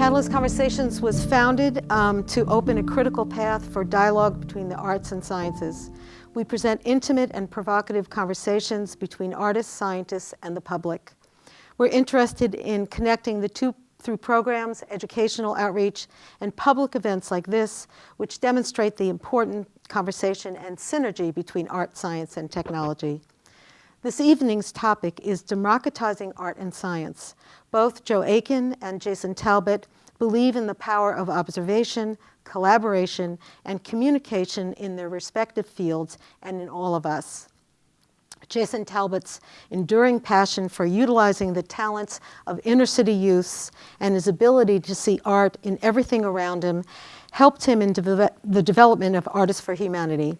Catalyst Conversations was founded to open a critical path for dialogue between the arts and sciences. We present intimate and provocative conversations between artists, scientists, and the public. We're interested in connecting the two through programs, educational outreach, and public events like this, which demonstrate the important conversation and synergy between art, science, and technology. This evening's topic is democratizing art and science. Both Joe Aiken and Jason Talbot believe in the power of observation, collaboration, and communication in their respective fields and in all of us. Jason Talbot's enduring passion for utilizing the talents of inner city youths and his ability to see art in everything around him helped him in the development of Artists for Humanity.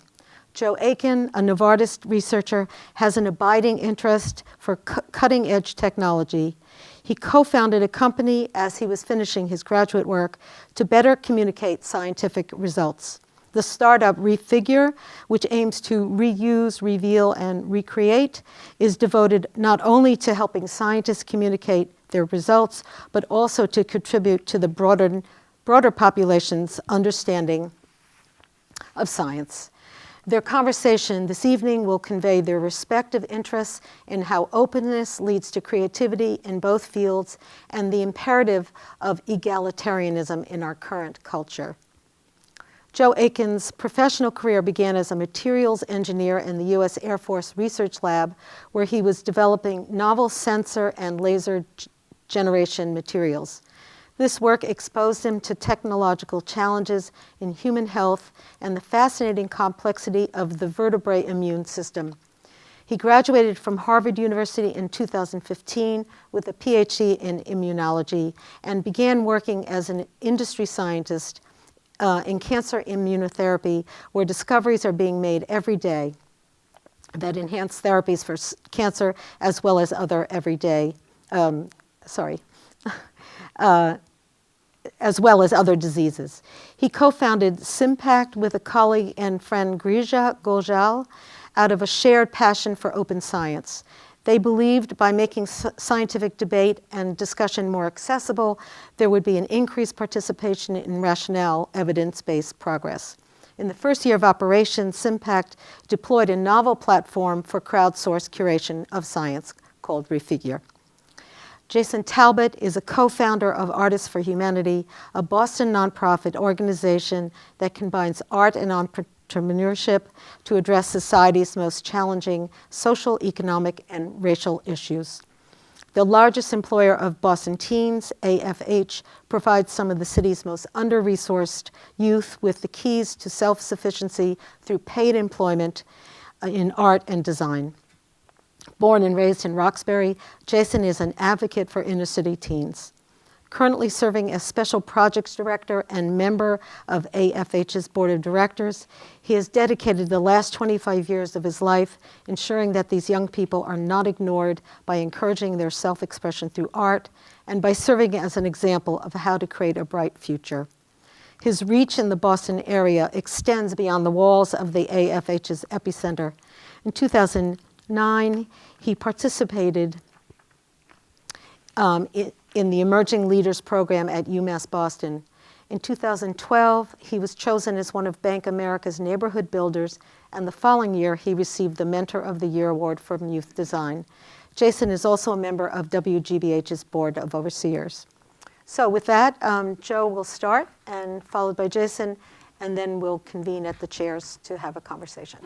Joe Aiken, a Novartis researcher, has an abiding interest for cutting-edge technology. He co-founded a company as he was finishing his graduate work to better communicate scientific results. The startup Refigure, which aims to reuse, reveal, and recreate, is devoted not only to helping scientists communicate their results, but also to contribute to the broader population's understanding of science. Their conversation this evening will convey their respective interests in how openness leads to creativity in both fields and the imperative of egalitarianism in our current culture. Joe Aiken's professional career began as a materials engineer in the U.S. Air Force Research Lab, where he was developing novel sensor and laser generation materials. This work exposed him to technological challenges in human health and the fascinating complexity of the vertebrate immune system. He graduated from Harvard University in 2015 with a PhD in immunology and began working as an industry scientist in cancer immunotherapy, where discoveries are being made every day that enhance therapies for cancer as well as other as well as other diseases. He co-founded Simpact with a colleague and friend Grija Goljal out of a shared passion for open science. They believed by making scientific debate and discussion more accessible, there would be an increased participation in rationale, evidence-based progress. In the first year of operation, Simpact deployed a novel platform for crowdsourced curation of science called Refigure. Jason Talbot is a co-founder of Artists for Humanity, a Boston nonprofit organization that combines art and entrepreneurship to address society's most challenging social, economic, and racial issues. The largest employer of Boston teens, AFH, provides some of the city's most under-resourced youth with the keys to self-sufficiency through paid employment in art and design. Born and raised in Roxbury, Jason is an advocate for inner-city teens. Currently serving as Special Projects Director and member of AFH's Board of Directors, he has dedicated the last 25 years of his life ensuring that these young people are not ignored by encouraging their self-expression through art and by serving as an example of how to create a bright future. His reach in the Boston area extends beyond the walls of the AFH's epicenter. In 2009, he participated in the Emerging Leaders Program at UMass Boston. In 2012, he was chosen as one of Bank America's neighborhood builders, and the following year, he received the Mentor of the Year Award from Youth Design. Jason is also a member of WGBH's Board of Overseers. So with that, Joe will start, and followed by Jason, and then we'll convene at the chairs to have a conversation.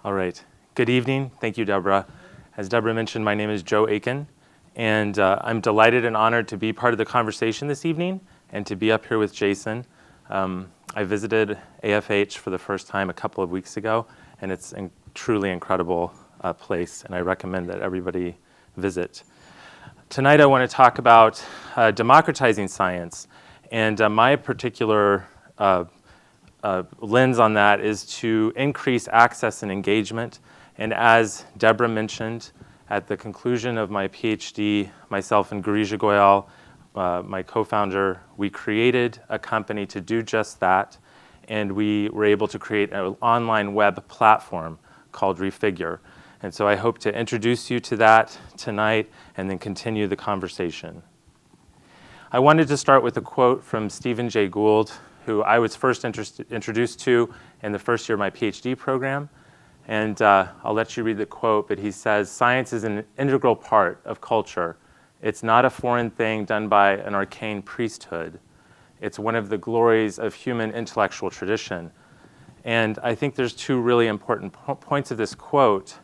All right. Good evening. Thank you, Deborah. As Deborah mentioned, my name is Joe Aiken, and I'm delighted and honored to be part of the conversation this evening and to be up here with Jason. I visited AFH for the first time a couple of weeks ago, and it's a truly incredible place, and I recommend that everybody visit. Tonight I want to talk about democratizing science, and my particular lens on that is to increase access and engagement. And as Deborah mentioned, at the conclusion of my PhD, myself and Girija Goyal, my co-founder, we created a company to do just that. And we were able to create an online web platform called Refigure. And so I hope to introduce you to that tonight and then continue the conversation. I wanted to start with a quote from Stephen Jay Gould, who I was first introduced to in the first year of my PhD program. And I'll let you read the quote, but he says, "Science is an integral part of culture. It's not a foreign thing done by an arcane priesthood. It's one of the glories of human intellectual tradition." And I think there's two really important points of this quote,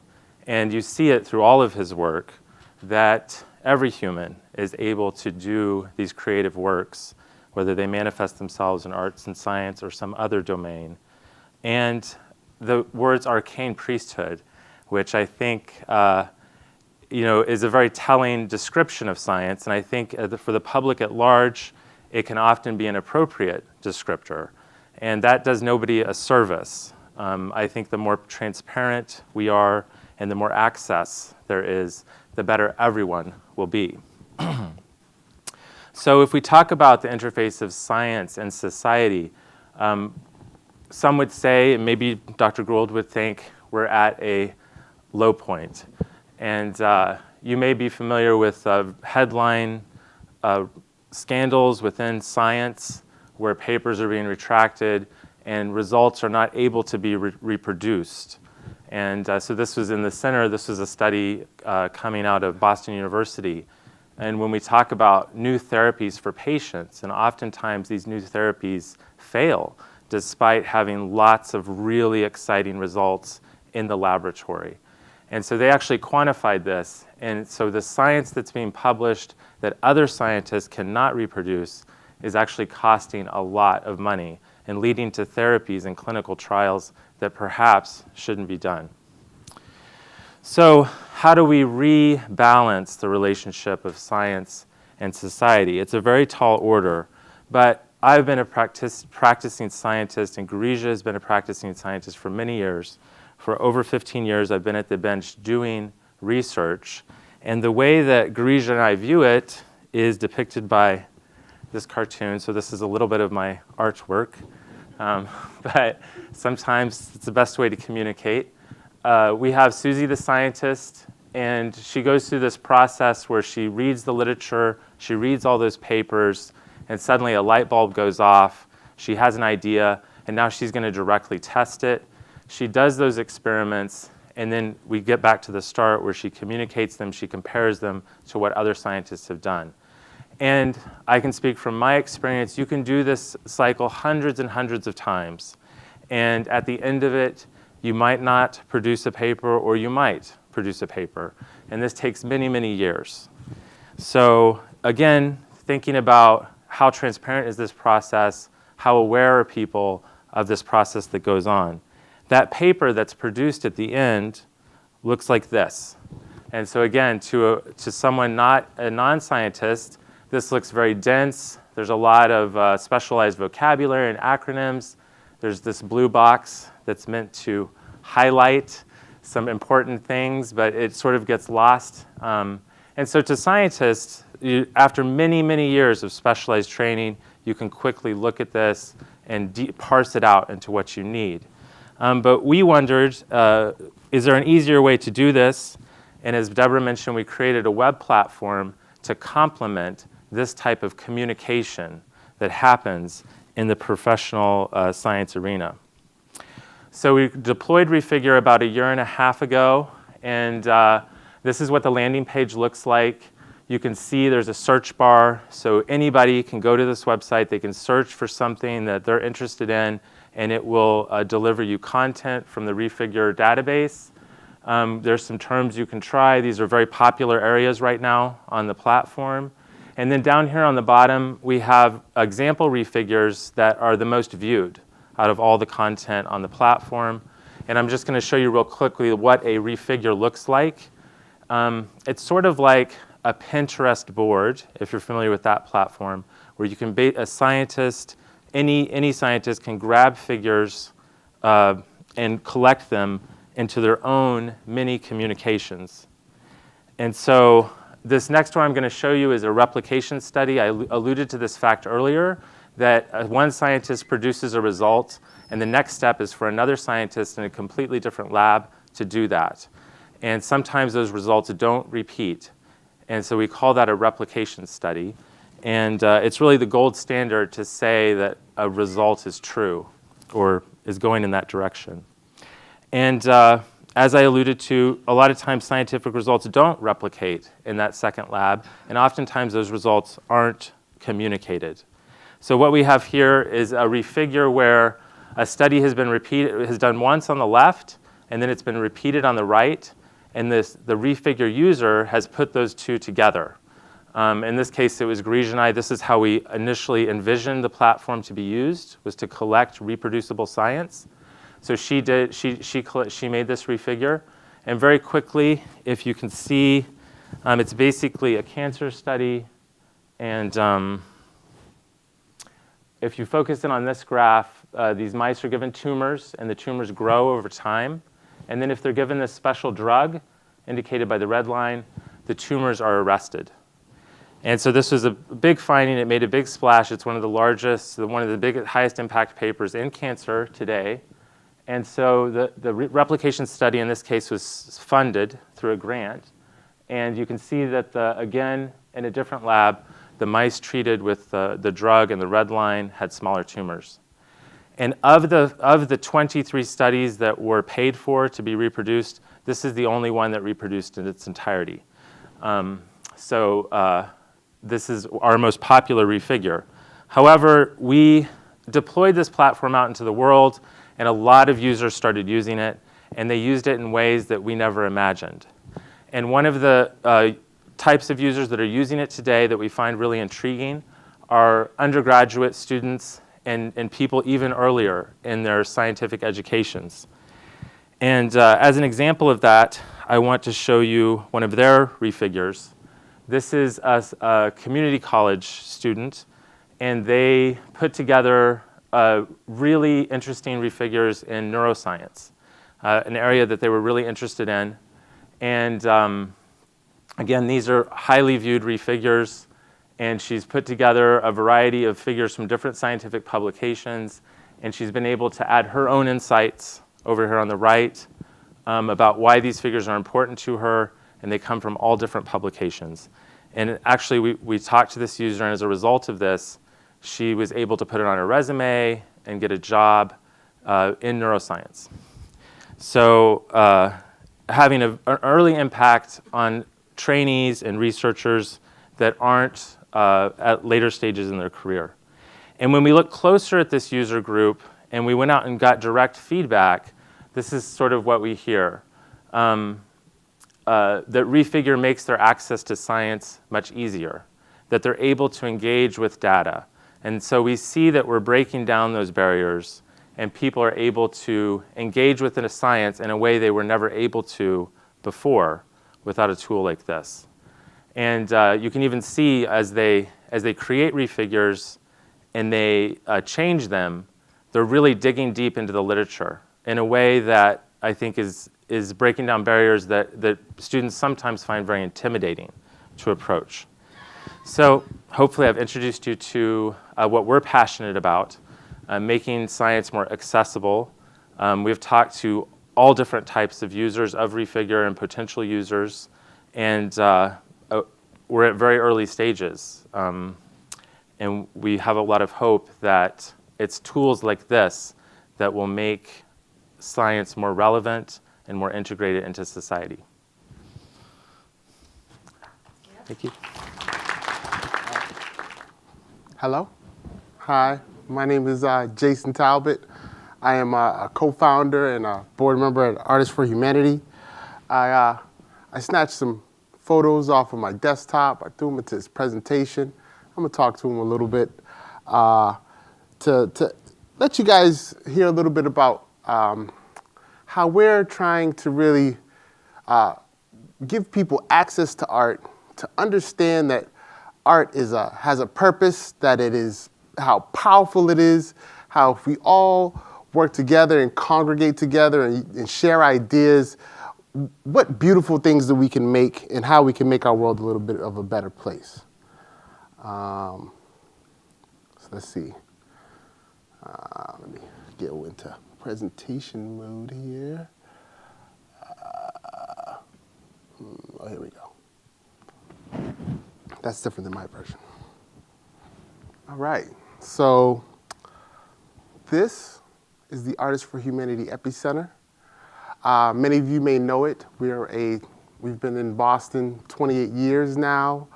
and you see it through all of his work, that every human is able to do these creative works, whether they manifest themselves in arts and science or some other domain. And the words arcane priesthood, which I think is a very telling description of science, and I think for the public at large, it can often be an appropriate descriptor. And that does nobody a service. I think the more transparent we are and the more access there is, the better everyone will be. So if we talk about the interface of science and society, some would say, and maybe Dr. Gould would think, we're at a low point. And you may be familiar with headline scandals within science where papers are being retracted and results are not able to be reproduced. And so this was in the center. This was a study coming out of Boston University. And when we talk about new therapies for patients, and oftentimes these new therapies fail despite having lots of really exciting results in the laboratory. And so they actually quantified this. And so the science that's being published that other scientists cannot reproduce is actually costing a lot of money and leading to therapies and clinical trials that perhaps shouldn't be done. So how do we rebalance the relationship of science and society? It's a very tall order, but I've been a practicing scientist, and Girija has been a practicing scientist for many years. For over 15 years, I've been at the bench doing research. And the way that Girija and I view it is depicted by this cartoon. So this is a little bit of my artwork. But sometimes it's the best way to communicate. We have Susie the scientist, and she goes through this process where she reads the literature, she reads all those papers, and suddenly a light bulb goes off. She has an idea, and now she's going to directly test it. She does those experiments, and then we get back to the start where she communicates them, she compares them to what other scientists have done. And I can speak from my experience, you can do this cycle hundreds and hundreds of times. And at the end of it, you might not produce a paper, or you might produce a paper. And this takes many, many years. So again, thinking about how transparent is this process, how aware are people of this process that goes on. That paper that's produced at the end looks like this. And so again, to someone not a non-scientist, this looks very dense. There's a lot of specialized vocabulary and acronyms. There's this blue box that's meant to highlight some important things, but it sort of gets lost. And so to scientists, after many, many years of specialized training, you can quickly look at this and parse it out into what you need. But we wondered, is there an easier way to do this? And as Deborah mentioned, we created a web platform to complement this type of communication that happens in the professional science arena. So we deployed Refigure about a year and a half ago, and this is what the landing page looks like. You can see there's a search bar, so anybody can go to this website, they can search for something that they're interested in, and it will deliver you content from the Refigure database. There's some terms you can try. These are very popular areas right now on the platform. And then down here on the bottom, we have example refigures that are the most viewed out of all the content on the platform. And I'm just going to show you real quickly what a refigure looks like. It's sort of like a Pinterest board, if you're familiar with that platform, where you can be a scientist any scientist can grab figures and collect them into their own mini communications. And so this next one I'm going to show you is a replication study. I alluded to this fact earlier, that one scientist produces a result, and the next step is for another scientist in a completely different lab to do that. And sometimes those results don't repeat. And so we call that a replication study. And it's really the gold standard to say that a result is true or is going in that direction. And as I alluded to, a lot of times scientific results don't replicate in that second lab, and oftentimes those results aren't communicated. So what we have here is a refigure where a study has been repeated, has done once on the left, and then it's been repeated on the right, and the refigure user has put those two together. In this case, it was Grige and I. This is how we initially envisioned the platform to be used, was to collect reproducible science. So she made this refigure. And very quickly, if you can see, it's basically a cancer study. And if you focus in on this graph, these mice are given tumors, and the tumors grow over time. And then if they're given this special drug, indicated by the red line, the tumors are arrested. And so this was a big finding. It made a big splash. It's one of the largest, one of the biggest, highest impact papers in cancer today. And so the replication study in this case was funded through a grant. And you can see that, again, in a different lab, the mice treated with the drug and the red line had smaller tumors. And of the 23 studies that were paid for to be reproduced, this is the only one that reproduced in its entirety. This is our most popular refigure. However, we deployed this platform out into the world, and a lot of users started using it, and they used it in ways that we never imagined. And one of the types of users that are using it today that we find really intriguing are undergraduate students and people even earlier in their scientific educations. And as an example of that, I want to show you one of their refigures. This is a community college student, and they put together really interesting refigures in neuroscience, an area that they were really interested in. And again, these are highly viewed refigures, and she's put together a variety of figures from different scientific publications, and she's been able to add her own insights over here on the right about why these figures are important to her, and they come from all different publications. And actually, we talked to this user, and as a result of this, she was able to put it on her resume and get a job in neuroscience. So having an early impact on trainees and researchers that aren't at later stages in their career. And when we look closer at this user group, and we went out and got direct feedback, this is sort of what we hear. That refigure makes their access to science much easier, that they're able to engage with data. And so we see that we're breaking down those barriers, and people are able to engage within a science in a way they were never able to before without a tool like this. And you can even see as they create refigures and they change them, they're really digging deep into the literature in a way that I think is breaking down barriers that students sometimes find very intimidating to approach. So hopefully I've introduced you to what we're passionate about, making science more accessible. We've talked to all different types of users of refigure and potential users, and we're at very early stages. And we have a lot of hope that it's tools like this that will make science more relevant and more integrated into society. Thank you. Hello. Hi. My name is Jason Talbot. I am a co-founder and a board member at Artists for Humanity. I snatched some photos off of my desktop. I threw them into this presentation. I'm going to talk to them a little bit to let you guys hear a little bit about how we're trying to really give people access to art, to understand that art has a purpose, that it is how powerful it is, how if we all work together and congregate together and share ideas, what beautiful things that we can make and how we can make our world a little bit of a better place. So let's see. Let me get into presentation mode here. Oh, here we go. That's different than my version. All right, so this is the Artists for Humanity Epicenter. Many of you may know it. We've been in Boston 28 years now,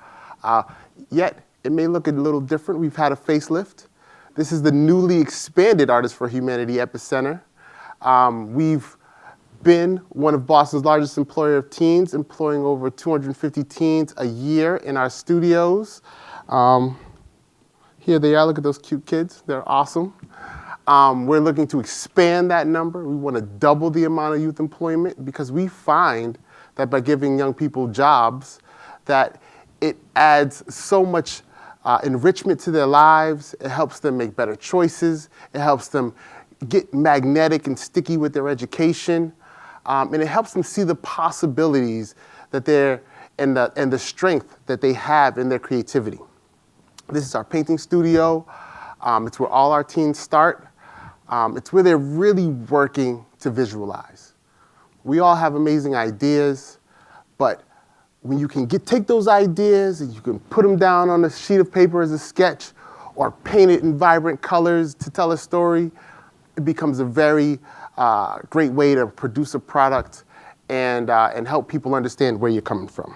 yet it may look a little different. We've had a facelift. This is the newly expanded Artists for Humanity Epicenter. We've been one of Boston's largest employer of teens, employing over 250 teens a year in our studios. Here they are, look at those cute kids, they're awesome. We're looking to expand that number. We want to double the amount of youth employment because we find that by giving young people jobs, that it adds so much enrichment to their lives. It helps them make better choices. It helps them get magnetic and sticky with their education. And it helps them see the possibilities that they're and the strength that they have in their creativity. This is our painting studio. It's where all our teens start. It's where they're really working to visualize. We all have amazing ideas, but when you can take those ideas and you can put them down on a sheet of paper as a sketch or paint it in vibrant colors to tell a story, it becomes a very great way to produce a product and help people understand where you're coming from.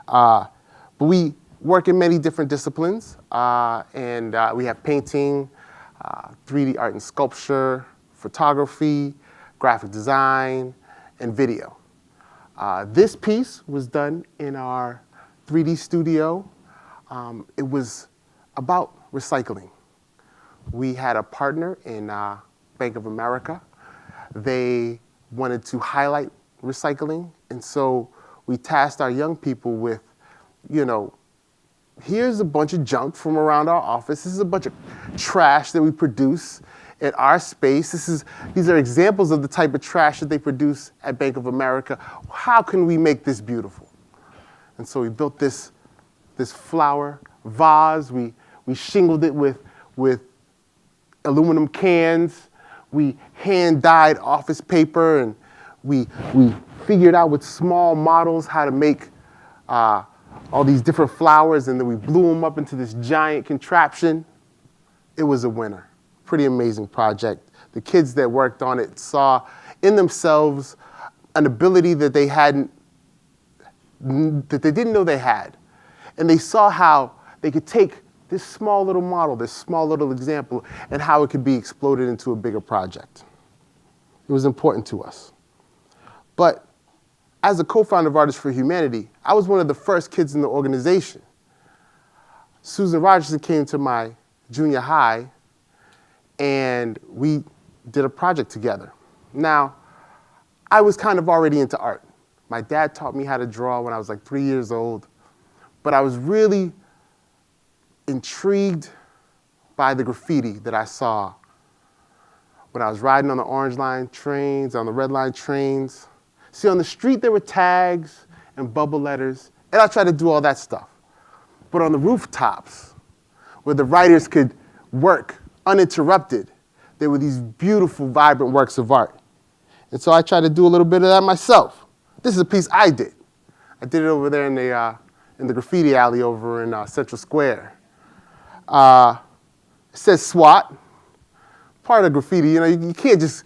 But we work in many different disciplines, and we have painting, 3D art and sculpture, photography, graphic design, and video. This piece was done in our 3D studio. It was about recycling. We had a partner in Bank of America. They wanted to highlight recycling, and so we tasked our young people with, here's a bunch of junk from around our office. This is a bunch of trash that we produce in our space. These are examples of the type of trash that they produce at Bank of America. How can we make this beautiful? And so we built this flower vase. We shingled it with aluminum cans. We hand-dyed office paper, and we figured out with small models how to make all these different flowers, and then we blew them up into this giant contraption. It was a winner. Pretty amazing project. The kids that worked on it saw in themselves an ability that they didn't know they had. And they saw how they could take this small little model, this small little example, and how it could be exploded into a bigger project. It was important to us. But as a co-founder of Artists for Humanity, I was one of the first kids in the organization. Susan Rogerson came to my junior high, and we did a project together. Now, I was kind of already into art. My dad taught me how to draw when I was like 3 years old, but I was really intrigued by the graffiti that I saw when I was riding on the Orange Line trains, on the Red Line trains. See, on the street there were tags and bubble letters, and I tried to do all that stuff. But on the rooftops, where the writers could work uninterrupted, there were these beautiful, vibrant works of art. And so I tried to do a little bit of that myself. This is a piece I did. I did it over there in the graffiti alley over in Central Square. It says SWAT. Part of graffiti, you can't just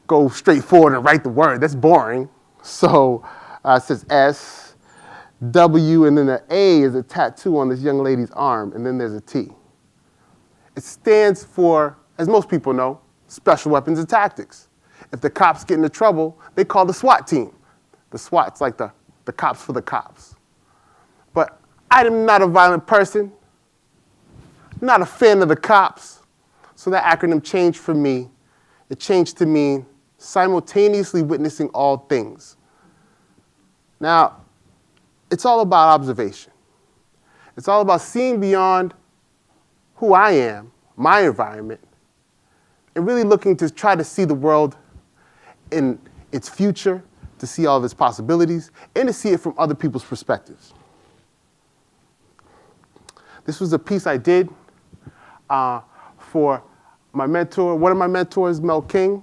go straight forward and write the word. That's boring. So it says S, W, and then the A is a tattoo on this young lady's arm, and then there's a T. It stands for, as most people know, Special Weapons and Tactics. If the cops get into trouble, they call the SWAT team. The SWAT's like the cops for the cops. But I am not a violent person, not a fan of the cops. So that acronym changed for me. It changed to mean simultaneously witnessing all things. Now, it's all about observation. It's all about seeing beyond who I am, my environment, and really looking to try to see the world in its future, to see all of its possibilities, and to see it from other people's perspectives. This was a piece I did for my mentor, one of my mentors, Mel King.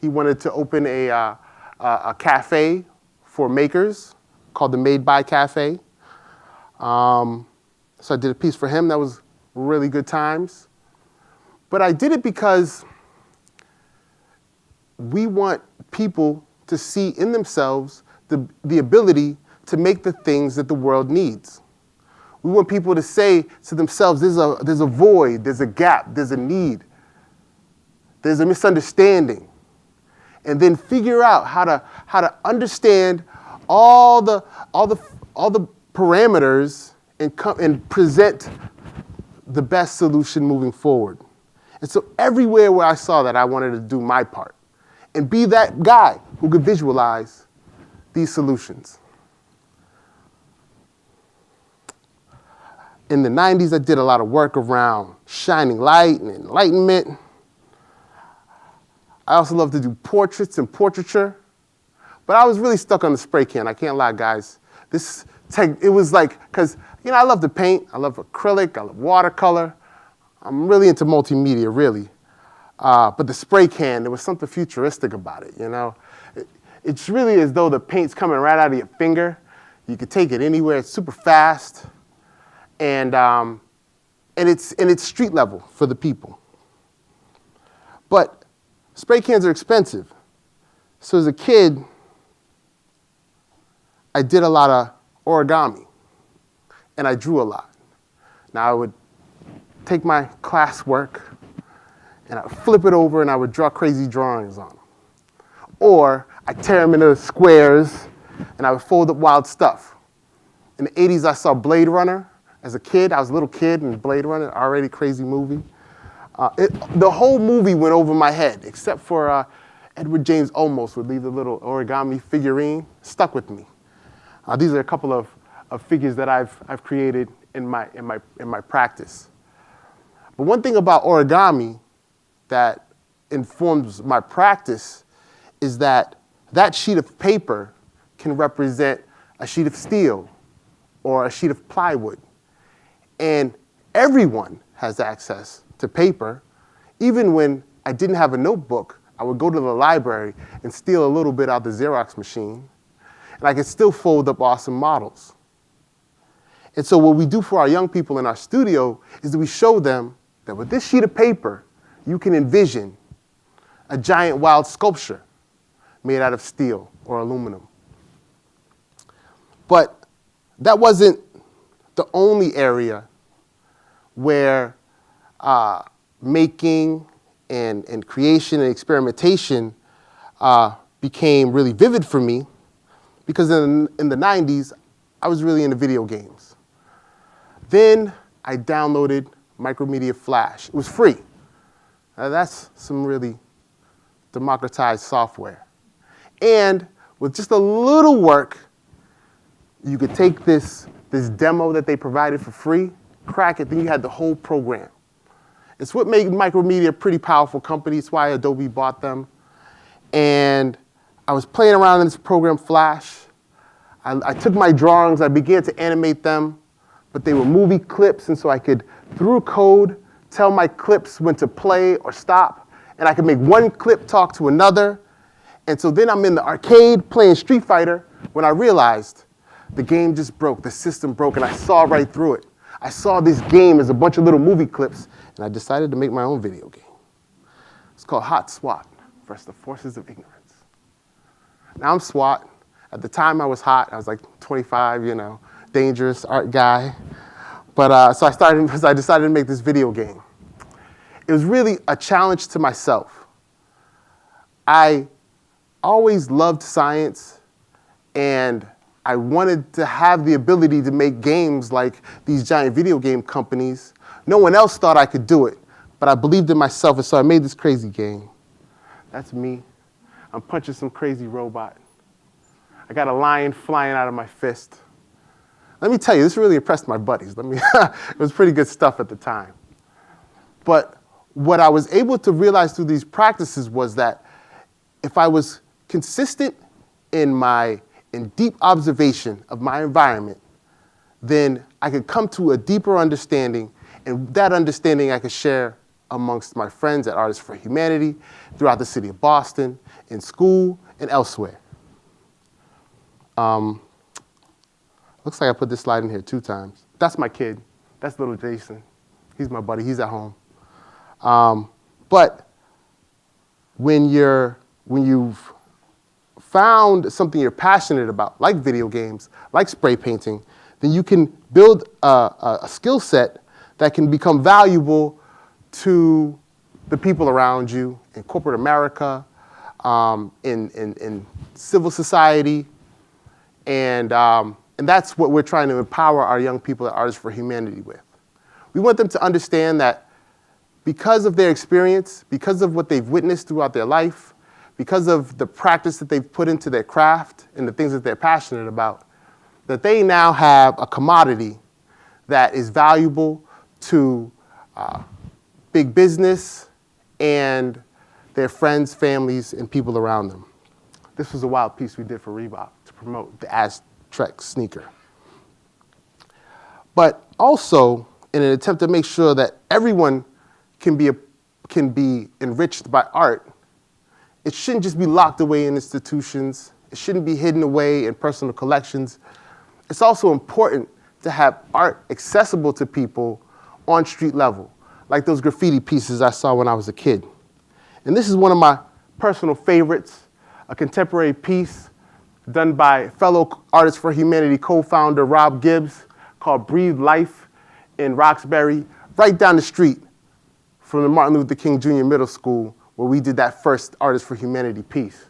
He wanted to open a cafe for makers called the Made By Cafe. So I did a piece for him. That was really good times. But I did it because we want people to see in themselves the ability to make the things that the world needs. We want people to say to themselves, there's a void, there's a gap, there's a need, there's a misunderstanding. And then figure out how to understand all the parameters and present the best solution moving forward. And so everywhere where I saw that, I wanted to do my part and be that guy who could visualize these solutions. In the 90s, I did a lot of work around shining light and enlightenment. I also love to do portraits and portraiture. But I was really stuck on the spray can. I can't lie, guys. It was like, because, I love to paint. I love acrylic. I love watercolor. I'm really into multimedia, really. But the spray can, there was something futuristic about it, It's really as though the paint's coming right out of your finger. You could take it anywhere. It's super fast. And it's street level for the people. But spray cans are expensive. So as a kid, I did a lot of origami, and I drew a lot. Now I would take my classwork, and I would flip it over, and I would draw crazy drawings on them. Or I'd tear them into squares, and I would fold up wild stuff. In the 80s, I saw Blade Runner. As a kid, I was a little kid in Blade Runner, already crazy movie. The whole movie went over my head, except for Edward James Olmos would leave the little origami figurine, stuck with me. These are a couple of figures that I've created in my practice. But one thing about origami that informs my practice is that sheet of paper can represent a sheet of steel or a sheet of plywood. And everyone has access to paper. Even when I didn't have a notebook, I would go to the library and steal a little bit out the Xerox machine, and I could still fold up awesome models. And so what we do for our young people in our studio is that we show them that with this sheet of paper, you can envision a giant wild sculpture made out of steel or aluminum. But that wasn't the only area where making and creation and experimentation became really vivid for me, because in the 90s, I was really into video games. Then I downloaded Micromedia Flash. It was free. That's some really democratized software. And with just a little work, you could take this demo that they provided for free, crack it, then you had the whole program. It's what made Micromedia a pretty powerful company. It's why Adobe bought them. And I was playing around in this program, Flash. I took my drawings, I began to animate them, but they were movie clips, and so I could, through code, tell my clips when to play or stop, and I could make one clip talk to another. And so then I'm in the arcade playing Street Fighter when I realized the game just broke, the system broke, and I saw right through it. I saw this game as a bunch of little movie clips, and I decided to make my own video game. It's called Hot SWAT versus the Forces of Ignorance. Now I'm SWAT. At the time I was hot. I was like 25, dangerous art guy. But so I decided to make this video game. It was really a challenge to myself. I always loved science, and I wanted to have the ability to make games like these giant video game companies. No one else thought I could do it, but I believed in myself, and so I made this crazy game. That's me. I'm punching some crazy robot. I got a lion flying out of my fist. Let me tell you, this really impressed my buddies. It was pretty good stuff at the time. But what I was able to realize through these practices was that if I was consistent in deep observation of my environment, then I could come to a deeper understanding, and that understanding I could share amongst my friends at Artists for Humanity, throughout the city of Boston, in school, and elsewhere. Looks like I put this slide in here 2 times. That's my kid. That's little Jason. He's my buddy. He's at home. But when you've found something you're passionate about, like video games, like spray painting, then you can build a skill set that can become valuable to the people around you in corporate America, in civil society, and that's what we're trying to empower our young people at Artists for Humanity with. We want them to understand that because of their experience, because of what they've witnessed throughout their life, because of the practice that they've put into their craft and the things that they're passionate about, that they now have a commodity that is valuable to big business and their friends, families, and people around them. This was a wild piece we did for Reebok to promote the Aztec sneaker. But also, in an attempt to make sure that everyone can be enriched by art, it shouldn't just be locked away in institutions. It shouldn't be hidden away in personal collections. It's also important to have art accessible to people on street level, like those graffiti pieces I saw when I was a kid. And this is one of my personal favorites, a contemporary piece done by fellow Artists for Humanity co-founder Rob Gibbs called Breathe Life in Roxbury, right down the street from the Martin Luther King Jr. Middle School, where we did that first Artists for Humanity piece.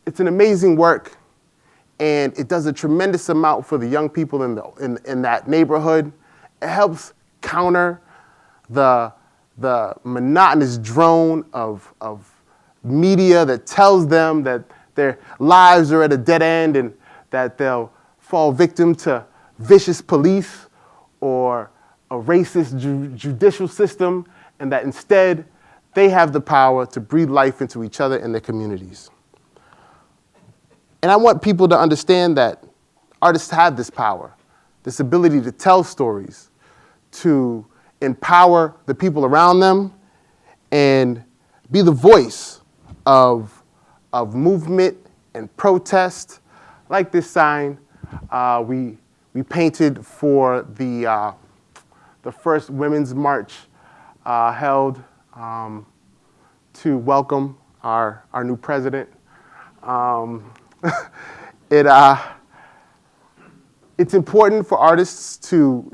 It's an amazing work, and it does a tremendous amount for the young people in that neighborhood. It helps counter the monotonous drone of media that tells them that their lives are at a dead end and that they'll fall victim to vicious police or a racist judicial system, and that instead they have the power to breathe life into each other and their communities. And I want people to understand that artists have this power, this ability to tell stories, to empower the people around them, and be the voice of movement and protest, like this sign we painted for the first Women's March held to welcome our new president. It's important for artists to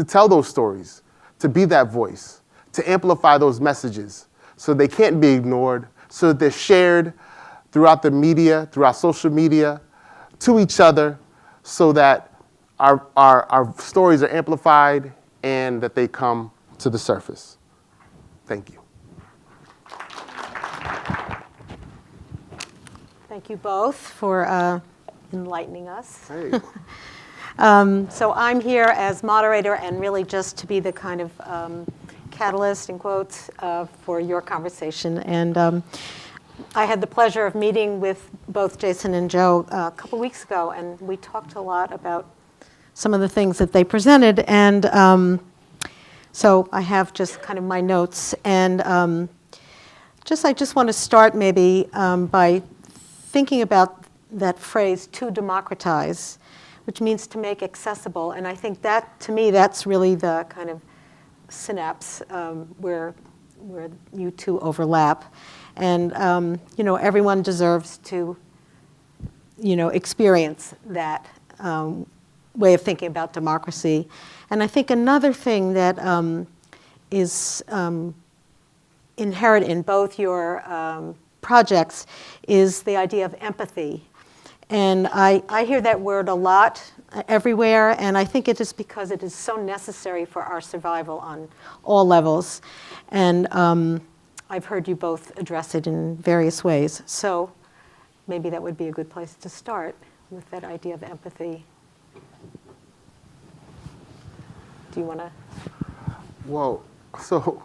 tell those stories, to be that voice, to amplify those messages so they can't be ignored, so that they're shared throughout the media, throughout social media, to each other, so that our stories are amplified and that they come to the surface. Thank you. Thank you both for enlightening us. Hey. So I'm here as moderator and really just to be the kind of catalyst, in quotes, for your conversation. And I had the pleasure of meeting with both Jason and Joe a couple weeks ago, and we talked a lot about some of the things that they presented. And so I have just kind of my notes. And I just want to start maybe by thinking about that phrase, to democratize, which means to make accessible. And I think that, to me, that's really the kind of synapse where you two overlap. And, everyone deserves to, experience that way of thinking about democracy. And I think another thing that is inherent in both your projects is the idea of empathy. And I hear that word a lot everywhere, and I think it is because it is so necessary for our survival on all levels. And I've heard you both address it in various ways. So maybe that would be a good place to start with that idea of empathy. Do you want to? Well, so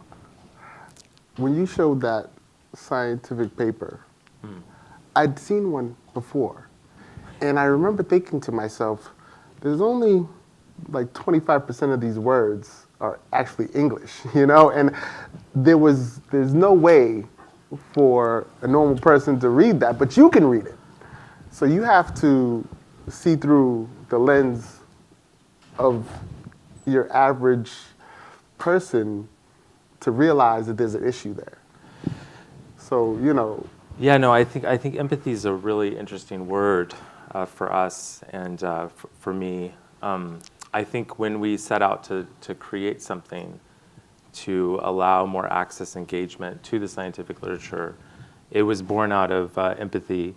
when you showed that scientific paper, I'd seen one before. And I remember thinking to myself, there's only like 25% of these words are actually English, you know? And there's no way for a normal person to read that, but you can read it. So you have to see through the lens of your average person to realize that there's an issue there. So, you know. Yeah, no, I think empathy is a really interesting word for us and for me. I think when we set out to create something to allow more access engagement to the scientific literature, it was born out of empathy.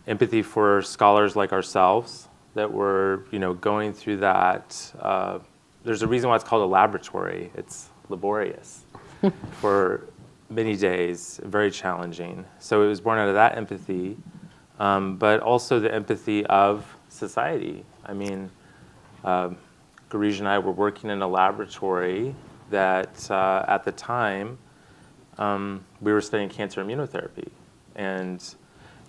Empathy for scholars like ourselves that were, going through that. There's a reason why it's called a laboratory. It's laborious for many days, very challenging. So it was born out of that empathy, but also the empathy of society. I mean, Garij and I were working in a laboratory that at the time we were studying cancer immunotherapy. And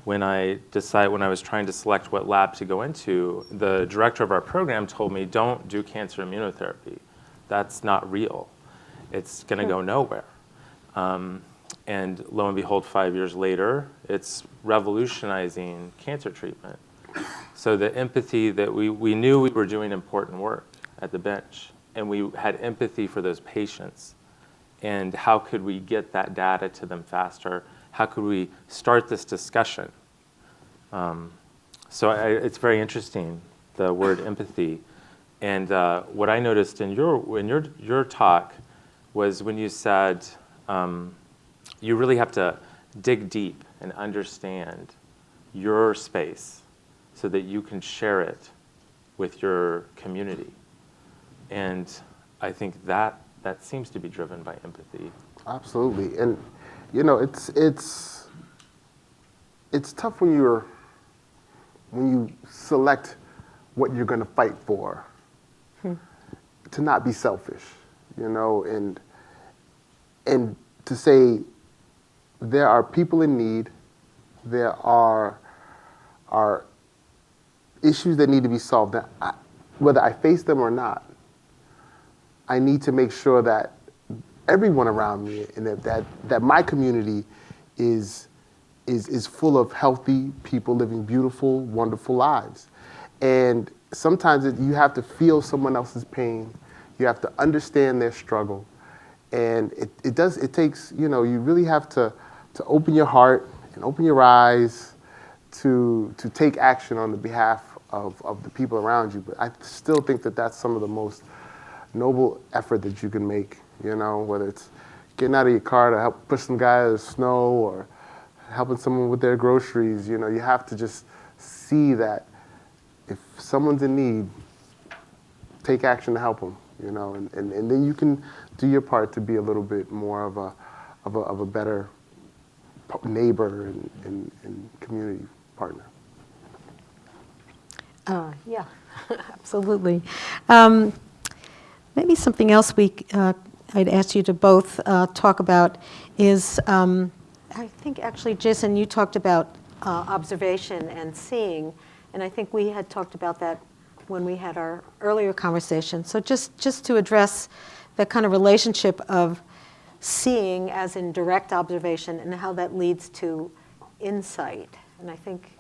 when I was trying to select what lab to go into, the director of our program told me, don't do cancer immunotherapy. That's not real. It's going to go nowhere. And lo and behold, 5 years later, it's revolutionizing cancer treatment. So the empathy that we knew we were doing important work at the bench, and we had empathy for those patients. And how could we get that data to them faster? How could we start this discussion? It's very interesting, the word empathy. And what I noticed in your talk was when you said you really have to dig deep and understand your space so that you can share it with your community. And I think that seems to be driven by empathy. Absolutely. And it's tough when you select what you're going to fight for to not be selfish, and to say there are people in need, there are issues that need to be solved. That whether I face them or not, I need to make sure that everyone around me and that my community is full of healthy people living beautiful, wonderful lives. And sometimes you have to feel someone else's pain. You have to understand their struggle. And it takes, you really have to open your heart and open your eyes to take action on the behalf of the people around you. But I still think that that's some of the most noble effort that you can make, whether it's getting out of your car to help push some guy out of the snow or helping someone with their groceries. You have to just see that if someone's in need, take action to help them, and then you can do your part to be a little bit more of a better neighbor and community partner. Yeah, absolutely. Maybe something else I'd ask you to both talk about is, I think actually, Jason, you talked about observation and seeing, and I think we had talked about that when we had our earlier conversation. So just to address that kind of relationship of seeing as in direct observation and how that leads to insight. And I think,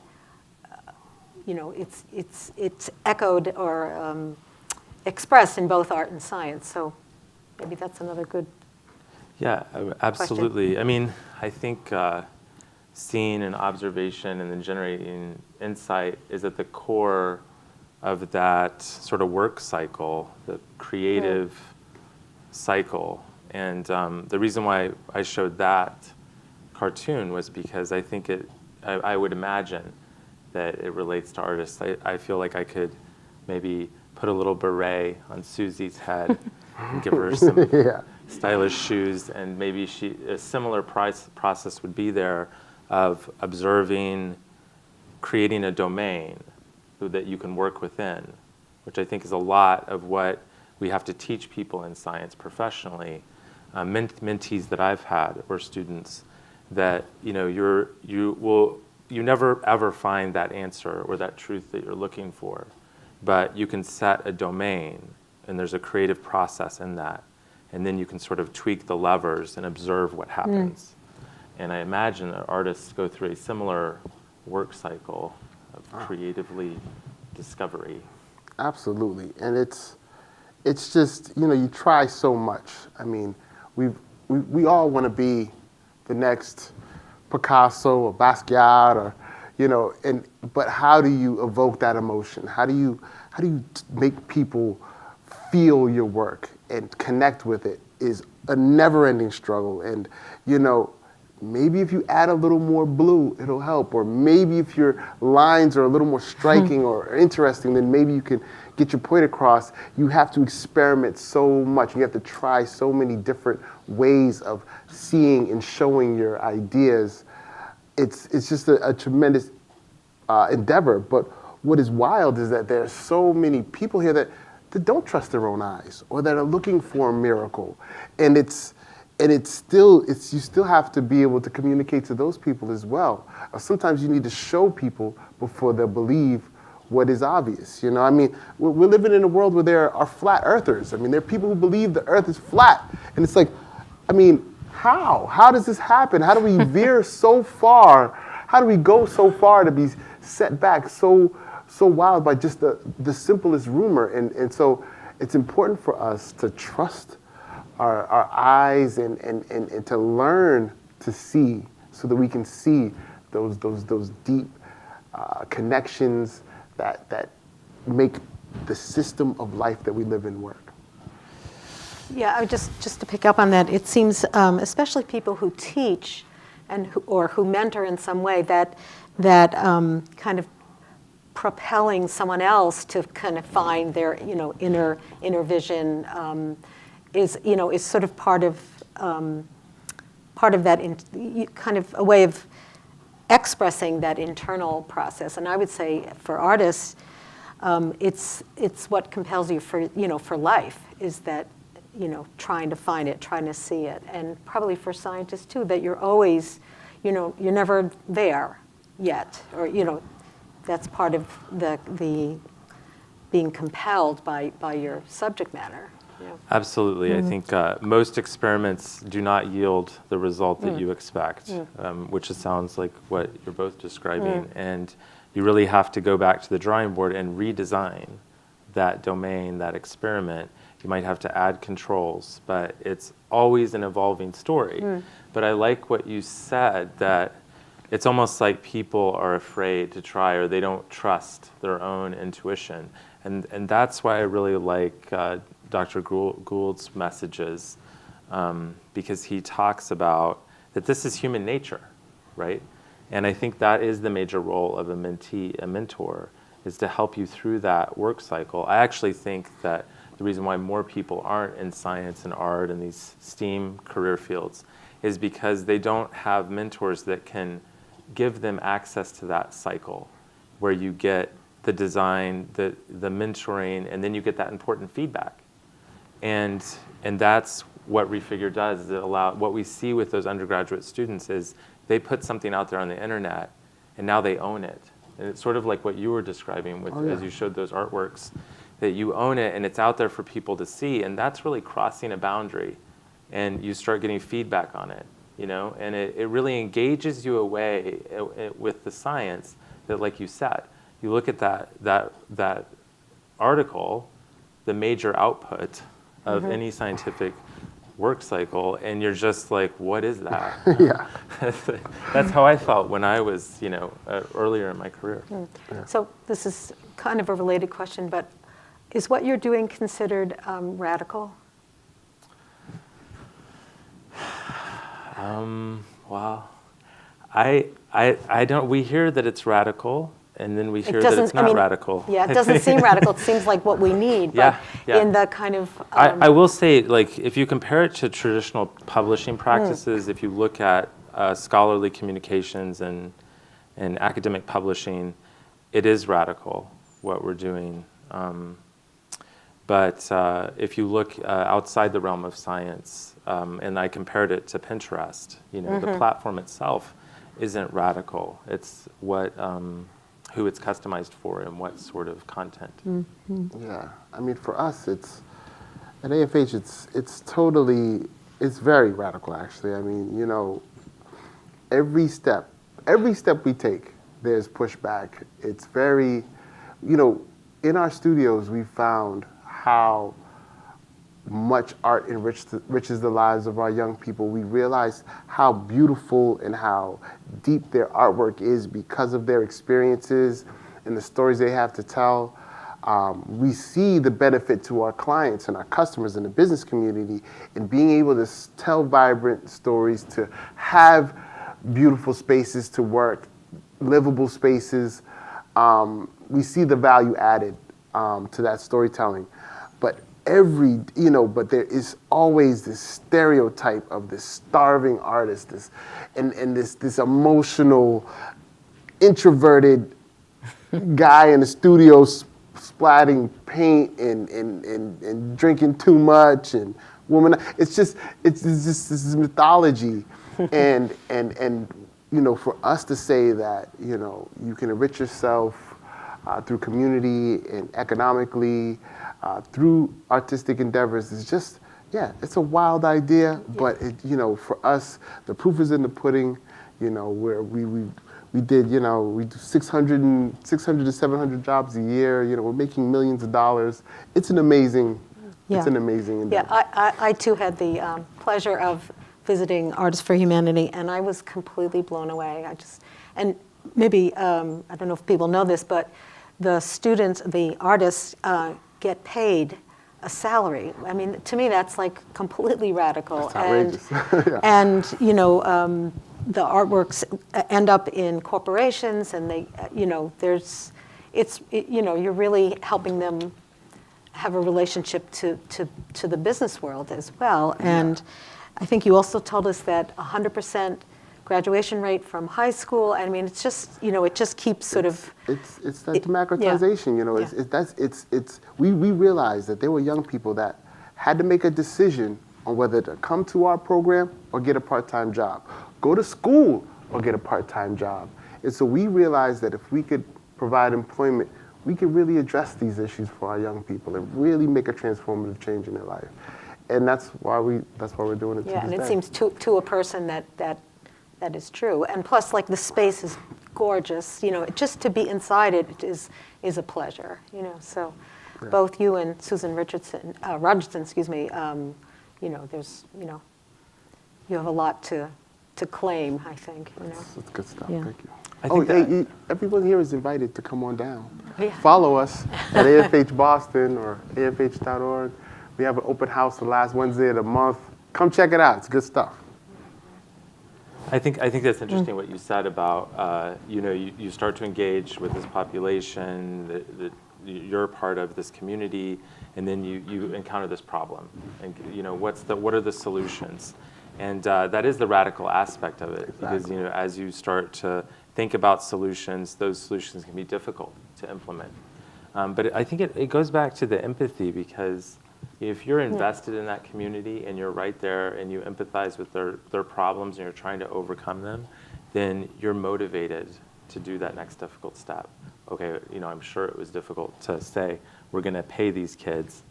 it's echoed or expressed in both art and science. So maybe that's another good Yeah, absolutely. question. I mean, I think seeing and observation and then generating insight is at the core of that sort of work cycle, the creative cycle. And the reason why I showed that cartoon was because I think I would imagine that it relates to artists. I feel like I could maybe put a little beret on Susie's head and give her some stylish shoes, and maybe a similar process would be there of observing, creating a domain that you can work within, which I think is a lot of what we have to teach people in science professionally, mentees that I've had or students, that you never ever find that answer or that truth that you're looking for, but you can set a domain, and there's a creative process in that, and then you can sort of tweak the levers and observe what happens. And I imagine that artists go through a similar work cycle of creatively discovery. Absolutely, and it's just, you try so much. I mean, we all want to be the next Picasso or Basquiat, or but how do you evoke that emotion? How do you make people feel your work and connect with it is a never-ending struggle. And maybe if you add a little more blue, it'll help. Or maybe if your lines are a little more striking or interesting, then maybe you can get your point across. You have to experiment so much. You have to try so many different ways of seeing and showing your ideas. It's just a tremendous endeavor. But what is wild is that there are so many people here that don't trust their own eyes, or that are looking for a miracle. And you still have to be able to communicate to those people as well. Sometimes you need to show people before they'll believe what is obvious. I mean, we're living in a world where there are flat earthers. I mean, there are people who believe the earth is flat. And it's like, I mean, how? How does this happen? How do we veer so far? How do we go so far to be set back so wild by just the simplest rumor? And so it's important for us to trust our eyes and to learn to see, so that we can see those deep connections that make the system of life that we live in work. Yeah, I would just to pick up on that, it seems, especially people who teach or who mentor in some way, that kind of propelling someone else to kind of find their inner vision is sort of part of that kind of a way of expressing that internal process. And I would say for artists, it's what compels you for life, is that trying to find it, trying to see it. And probably for scientists too, that you're always, you're never there yet, or that's part of the being compelled by your subject matter. Yeah. Absolutely. I think most experiments do not yield the result that you expect, which sounds like what you're both describing. And you really have to go back to the drawing board and redesign that domain, that experiment. You might have to add controls, but it's always an evolving story. But I like what you said, that it's almost like people are afraid to try, or they don't trust their own intuition. And that's why I really like Dr. Gould's messages, because he talks about that this is human nature, right? And I think that is the major role of a mentee, a mentor, is to help you through that work cycle. I actually think that the reason why more people aren't in science and art and these STEAM career fields is because they don't have mentors that can give them access to that cycle, where you get the design, the mentoring, and then you get that important feedback. And that's what Refigure does, is it what we see with those undergraduate students is they put something out there on the internet, and now they own it. And it's sort of like what you were describing with, as you showed those artworks, that you own it and it's out there for people to see, and that's really crossing a boundary, and you start getting feedback on it, and it really engages you away with the science that, like you said, you look at that article, the major output of any scientific work cycle, and you're just like, what is that? Yeah. That's how I felt when I was, earlier in my career. Yeah. So this is kind of a related question, but is what you're doing considered radical? Well, I don't. We hear that it's radical, and then we hear that it's not radical. Yeah, it doesn't seem radical. It seems like what we need. But in the kind of I will say, like, if you compare it to traditional publishing practices, if you look at scholarly communications and academic publishing, it is radical what we're doing. But if you look outside the realm of science, and I compared it to Pinterest, the platform itself isn't radical. It's what who it's customized for and what sort of content. Yeah, I mean, for us, it's at AFH. It's very radical, actually. I mean, every step we take, there's pushback. It's very, in our studios, we found how much art enriches the lives of our young people. We realize how beautiful and how deep their artwork is because of their experiences and the stories they have to tell. We see the benefit to our clients and our customers in the business community in being able to tell vibrant stories, to have beautiful spaces to work, livable spaces. We see the value added to that storytelling. But but there is always this stereotype of this starving artist, this emotional, introverted guy in the studio splatting paint and drinking too much and woman. It's just this mythology, and for us to say that you can enrich yourself through community and economically through artistic endeavors is just it's a wild idea, but for us the proof is in the pudding. Where we do 600 to 700 jobs a year. We're making millions of dollars. It's an amazing endeavor. Yeah, I too had the pleasure of visiting Artists for Humanity, and I was completely blown away. And maybe, I don't know if people know this, but the students, the artists, get paid a salary. I mean, to me, that's like completely radical. That's outrageous. Yeah. And the artworks end up in corporations, and they, you're really helping them have a relationship to the business world as well. And I think you also told us that 100% graduation rate from high school. I mean, it's just, it just keeps sort of. It's that democratization, we realized that there were young people that had to make a decision on whether to come to our program or get a part-time job, go to school or get a part-time job. And so we realized that if we could provide employment, we could really address these issues for our young people and really make a transformative change in their life. And that's why we're doing it. Yeah, and it seems to a person that is true. And plus, like, the space is gorgeous. Just to be inside it is a pleasure. So both you and Susan Rogerson, there's you have a lot to claim, I think. That's good stuff. Yeah. Thank you. I think everyone here is invited to come on down. Yeah. Follow us at AFH Boston or AFH.org. We have an open house the last Wednesday of the month. Come check it out. It's good stuff. I think that's interesting what you said about you start to engage with this population, that you're part of this community, and then you encounter this problem, and what are the solutions, and that is the radical aspect of it. Exactly. Because as you start to think about solutions, those solutions can be difficult to implement. But I think it goes back to the empathy, because if you're invested in that community and you're right there and you empathize with their problems and you're trying to overcome them, then you're motivated to do that next difficult step. Okay, I'm sure it was difficult to say, we're going to pay these kids,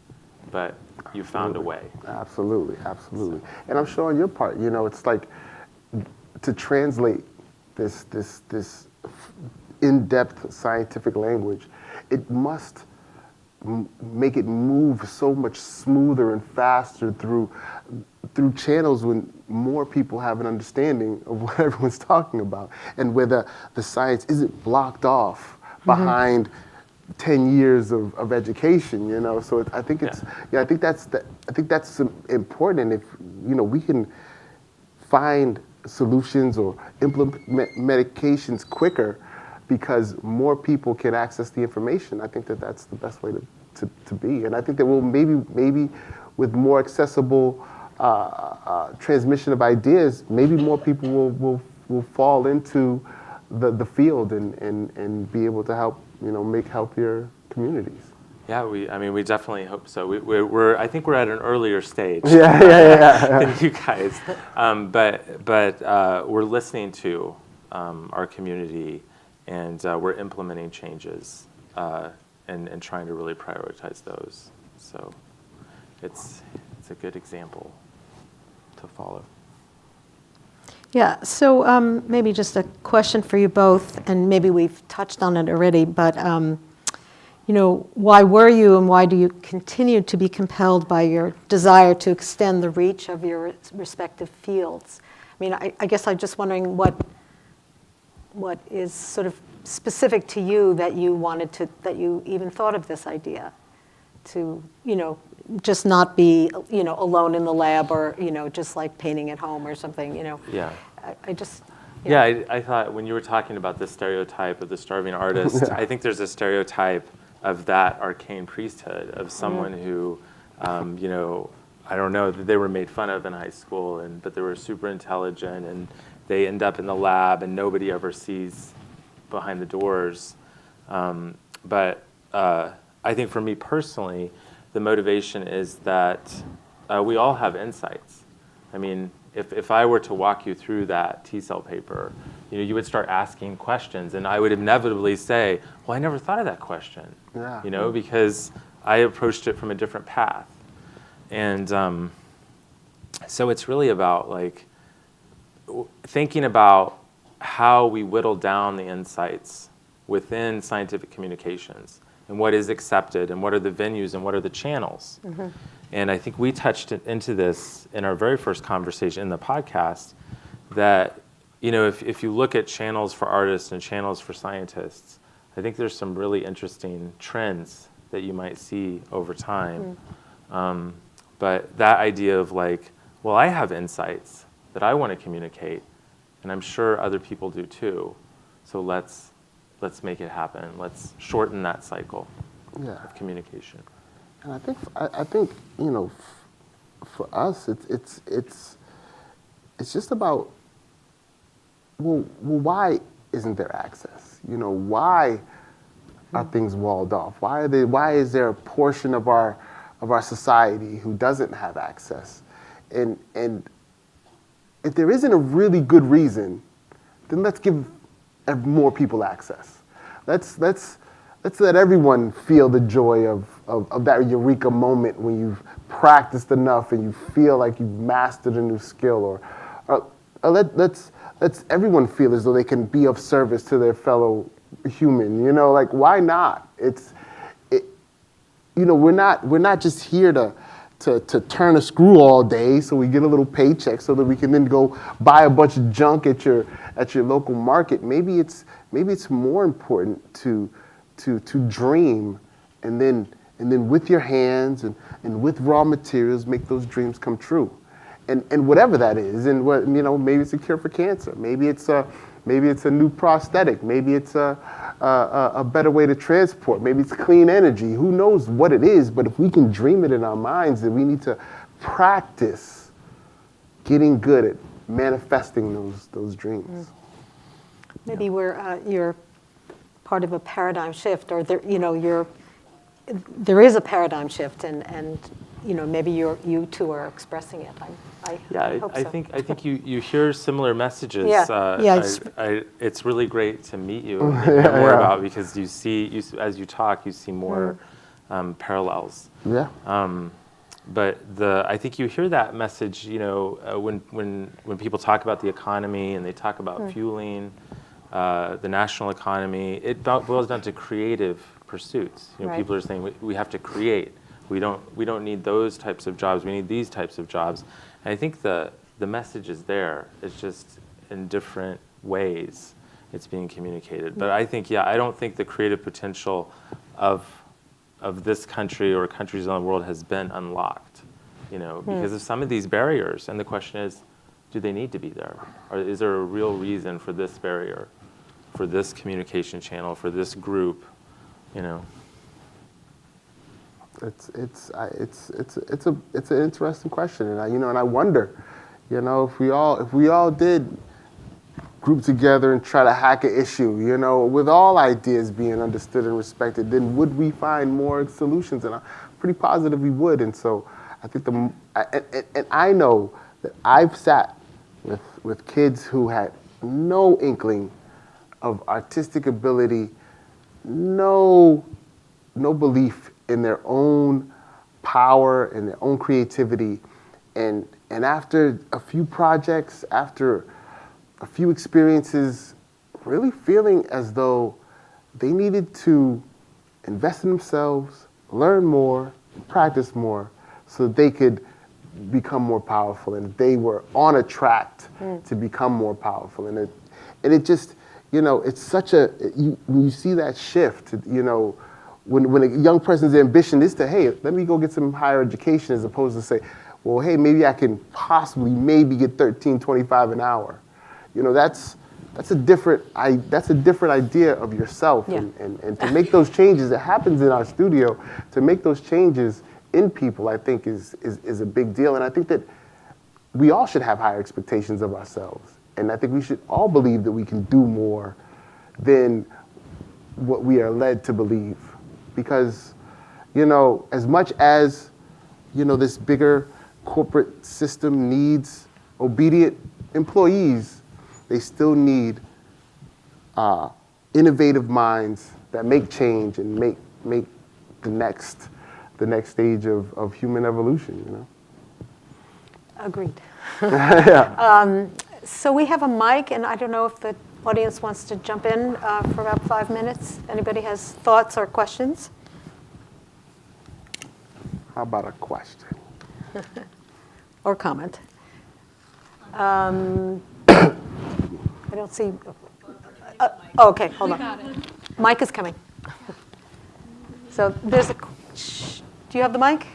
but you found a way. Absolutely. And I'm sure on your part, it's like to translate this in-depth scientific language, it must make it move so much smoother and faster through channels when more people have an understanding of what everyone's talking about, and where the science isn't blocked off behind 10 years of education. So I think I think that's important. If we can find solutions or implement medications quicker, because more people can access the information, I think that's the best way to be. And I think that we'll maybe with more accessible transmission of ideas, maybe more people will fall into the field and be able to help make healthier communities. Yeah, we definitely hope so. I think we're at an earlier stage than you guys, but we're listening to our community, and we're implementing changes and trying to really prioritize those. So it's a good example to follow. Yeah, so maybe just a question for you both, and maybe we've touched on it already, but why were you and why do you continue to be compelled by your desire to extend the reach of your respective fields? I mean, I guess I'm just wondering what is sort of specific to you that you even thought of this idea to, just not be, alone in the lab or, just like painting at home or something, Yeah. I just... Yeah, I thought when you were talking about the stereotype of the starving artist, I think there's a stereotype of that arcane priesthood of someone who, I don't know, that they were made fun of in high school, but they were super intelligent, and they end up in the lab, and nobody ever sees behind the doors. But I think for me personally, the motivation is that we all have insights. I mean, if I were to walk you through that T-cell paper, you would start asking questions, and I would inevitably say, well, I never thought of that question, because I approached it from a different path. And so it's really about thinking about how we whittle down the insights within scientific communications and what is accepted and what are the venues and what are the channels. Mm-hmm. And I think we touched into this in our very first conversation in the podcast, that if you look at channels for artists and channels for scientists, I think there's some really interesting trends that you might see over time. Mm-hmm. But that idea of well, I have insights that I want to communicate, and I'm sure other people do too. So let's make it happen. Let's shorten that cycle of communication. And I think for us, it's just about well, why isn't there access? Why are things walled off? Why is there a portion of our society who doesn't have access? And if there isn't a really good reason, then let's give more people access. Let's let everyone feel the joy of that eureka moment when you've practiced enough and you feel like you've mastered a new skill, or let's everyone feel as though they can be of service to their fellow human. Why not? We're not just here to turn a screw all day so we get a little paycheck so that we can then go buy a bunch of junk at your local market. Maybe it's more important to dream and then with your hands and with raw materials make those dreams come true. And whatever that is, and maybe it's a cure for cancer, maybe it's a new prosthetic, maybe it's a better way to transport, maybe it's clean energy. Who knows what it is? But if we can dream it in our minds, then we need to practice getting good at manifesting those dreams. Maybe you're part of a paradigm shift, or there is a paradigm shift, and maybe you two are expressing it. I hope so. I think you hear similar messages. It's really great to meet you and hear more about, because you see, as you talk, you see more parallels. Yeah. But I think you hear that message, when people talk about the economy and they talk about fueling the national economy, it boils down to creative pursuits. Right. People are saying we have to create. We don't need those types of jobs. We need these types of jobs. And I think the message is there. It's just in different ways it's being communicated. But I think, I don't think the creative potential of this country or countries in the world has been unlocked, because of some of these barriers. And the question is, do they need to be there? Or is there a real reason for this barrier, for this communication channel, for this group, It's an interesting question, and I wonder, if we all did group together and try to hack an issue, you know, with all ideas being understood and respected, then would we find more solutions? And I'm pretty positive we would. And so I think and I know that I've sat with kids who had no inkling of artistic ability, no belief in their own power and their own creativity. And after a few projects, after a few experiences, really feeling as though they needed to invest in themselves, learn more, practice more, so that they could become more powerful, and they were on a track to become more powerful. And it just, you know, it's such a, when you see that shift, you know, when a young person's ambition is to, hey, let me go get some higher education, as opposed to say, well, hey, maybe I can possibly maybe get $13.25 an hour. You know, that's a different idea of yourself. Yeah. And to make those changes, it happens in our studio, to make those changes in people, I think is a big deal. And I think that we all should have higher expectations of ourselves. And I think we should all believe that we can do more than what we are led to believe. Because, you know, as much as, you know, this bigger corporate system needs obedient employees, they still need innovative minds that make change and make the next stage of human evolution, you know? Agreed. Yeah. So we have a mic, and I don't know if the audience wants to jump in for about 5 minutes. Anybody has thoughts or questions? How about a question? Or comment? I don't see. Okay, hold on. Mic is coming. So there's a. Do you have the mic?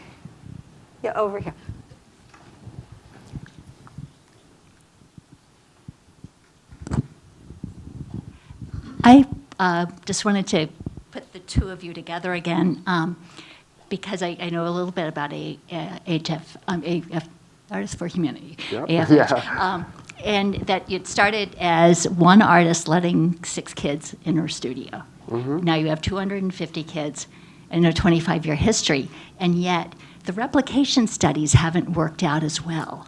Yeah, over here. I just wanted to put the two of you together again because I know a little bit about AF, Artists for Humanity, Yep. AFH. Yeah. And that it started as one artist letting 6 kids in her studio. Mm-hmm. Now you have 250 kids in a 25-year history, and yet the replication studies haven't worked out as well,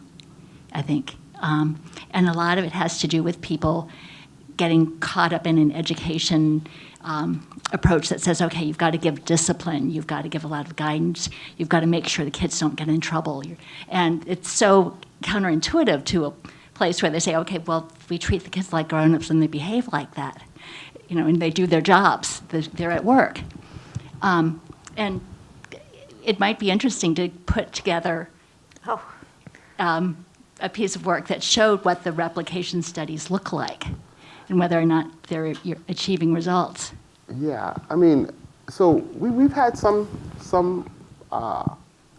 I think. And a lot of it has to do with people getting caught up in an education approach that says, okay, you've got to give discipline, you've got to give a lot of guidance, you've got to make sure the kids don't get in trouble. And it's so counterintuitive to a place where they say, okay, well, we treat the kids like grown-ups and they behave like that, you know, and they do their jobs, they're at work. And it might be interesting to put together a piece of work that showed what the replication studies look like and whether or not you're achieving results. Yeah, I mean, so we've had some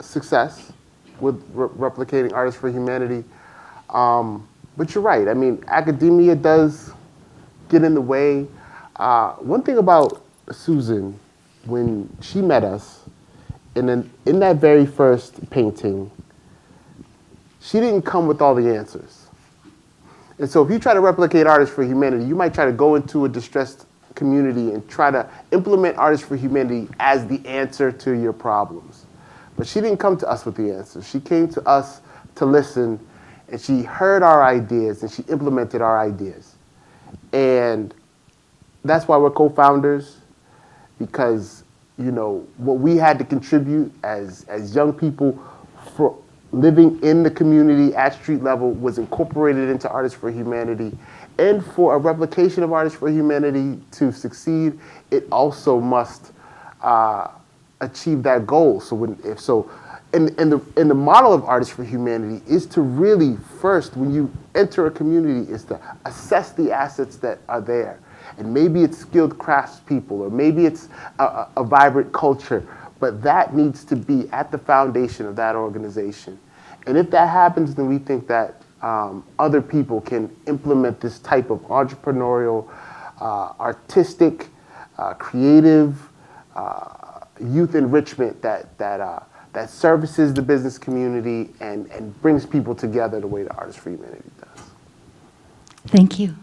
success with replicating Artists for Humanity, but you're right. I mean, academia does get in the way. One thing about Susan, when she met us, in that very first painting, she didn't come with all the answers. And so if you try to replicate Artists for Humanity, you might try to go into a distressed community and try to implement Artists for Humanity as the answer to your problems. But she didn't come to us with the answers. She came to us to listen, and she heard our ideas, and she implemented our ideas. And that's why we're co-founders, because, you know, what we had to contribute as young people for living in the community at street level was incorporated into Artists for Humanity. And for a replication of Artists for Humanity to succeed, it also must achieve that goal. So and the model of Artists for Humanity is to really first, when you enter a community, is to assess the assets that are there. And maybe it's skilled craftspeople, or maybe it's a vibrant culture, but that needs to be at the foundation of that organization. And if that happens, then we think that other people can implement this type of entrepreneurial, artistic, creative youth enrichment that services the business community and brings people together the way the Artists for Humanity does. Thank you.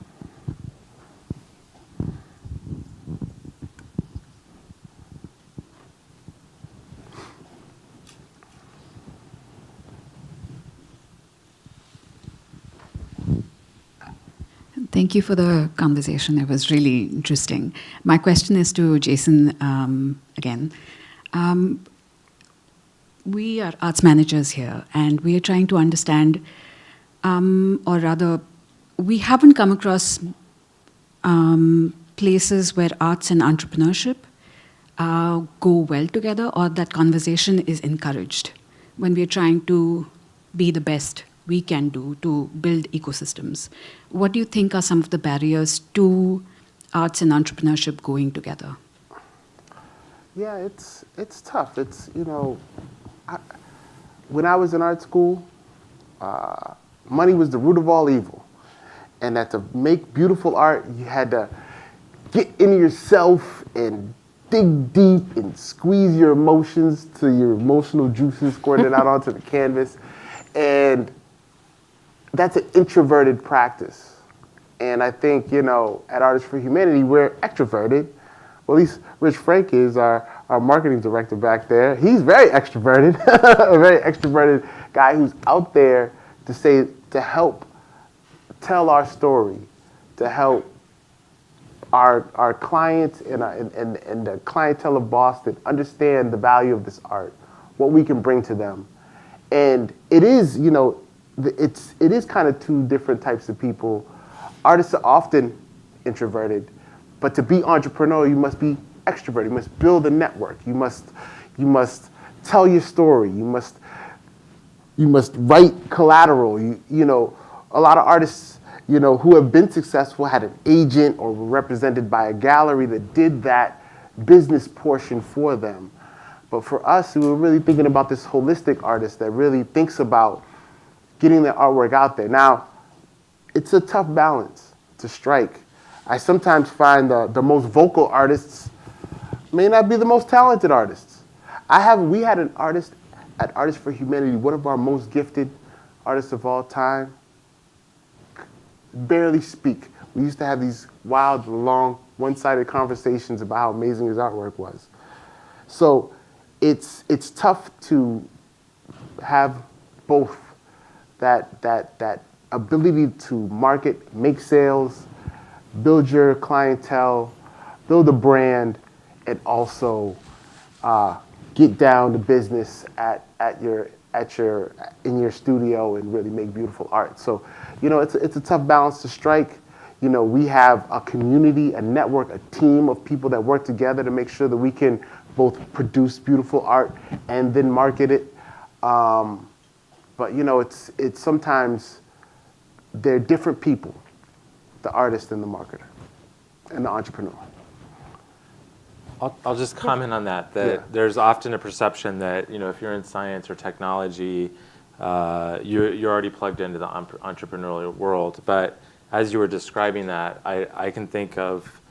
Thank you for the conversation. It was really interesting. My question is to Jason again. We are arts managers here, and we are trying to understand, or rather, we haven't come across places where arts and entrepreneurship go well together, or that conversation is encouraged when we are trying to be the best we can do to build ecosystems. What do you think are some of the barriers to arts and entrepreneurship going together? Yeah, it's tough. It's, when I was in art school, money was the root of all evil. And that to make beautiful art, you had to get into yourself and dig deep and squeeze your emotions to your emotional juices, squirting it out onto the canvas. And that's an introverted practice. And I think, at Artists for Humanity, we're extroverted. Well, at least Rich Frank is our marketing director back there. He's very extroverted, a very extroverted guy who's out there to help tell our story, to help our clients and the clientele of Boston understand the value of this art, what we can bring to them. And it is, it is kind of two different types of people. Artists are often introverted, but to be entrepreneurial, you must be extroverted. You must build a network. You must tell your story. You must write collateral. A lot of artists, who have been successful had an agent or were represented by a gallery that did that business portion for them. But for us, we were really thinking about this holistic artist that really thinks about getting their artwork out there. Now, it's a tough balance to strike. I sometimes find the most vocal artists may not be the most talented artists. We had an artist at Artists for Humanity, one of our most gifted artists of all time, barely speak. We used to have these wild, long, one-sided conversations about how amazing his artwork was. So it's tough to have both that ability to market, make sales, build your clientele, build a brand, and also get down to business in your studio and really make beautiful art. So, it's a tough balance to strike. We have a community, a network, a team of people that work together to make sure that we can both produce beautiful art and then market it. But it's sometimes they're different people, the artist and the marketer and the entrepreneur. I'll just comment on that. Yeah. There's often a perception that if you're in science or technology, you're already plugged into the entrepreneurial world. But as you were describing that, I can think of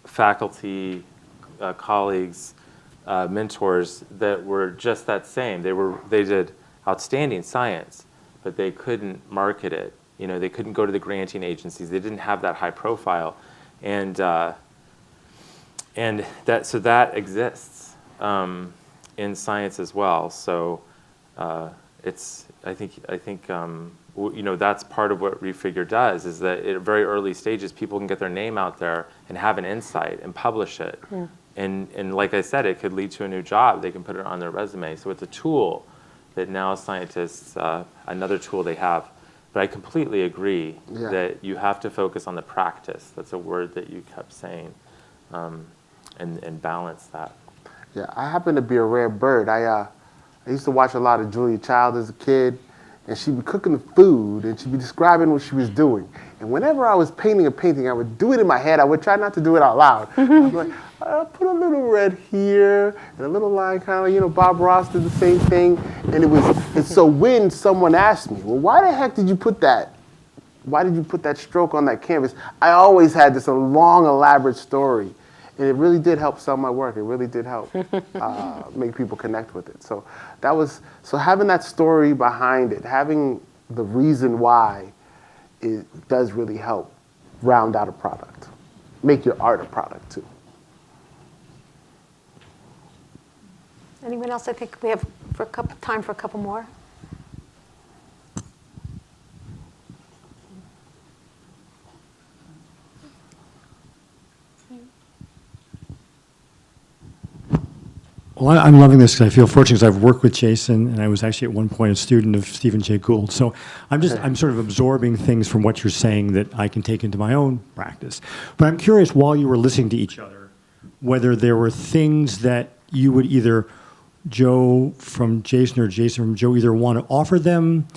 faculty, colleagues, mentors that were just that same. They did outstanding science, but they couldn't market it. They couldn't go to the granting agencies. They didn't have that high profile, and that exists in science as well. So I think that's part of what Refigure does, is that at very early stages people can get their name out there and have an insight and publish it. Yeah. And like I said, it could lead to a new job. They can put it on their resume. So it's a tool that now scientists, another tool they have. But I completely agree that you have to focus on the practice. That's a word that you kept saying, and balance that. Yeah, I happen to be a rare bird. I used to watch a lot of Julia Child as a kid, and she'd be cooking the food, and she'd be describing what she was doing. And whenever I was painting a painting, I would do it in my head. I would try not to do it out loud. I'd be like, I'll put a little red here, and a little line, kind of, Bob Ross did the same thing. And so when someone asked me, well, why the heck did you put that? Why did you put that stroke on that canvas? I always had this long, elaborate story. And it really did help sell my work. It really did help make people connect with it. So having that story behind it, having the reason why, it does really help round out a product, make your art a product too. Anyone else? I think we have time for a couple more. Well, I'm loving this because I feel fortunate because I've worked with Jason, and I was actually at one point a student of Stephen Jay Gould. So I'm sort of absorbing things from what you're saying that I can take into my own practice. But I'm curious, while you were listening to each other, whether there were things that you would either, Joe from Jason or Jason from Joe, either want to offer them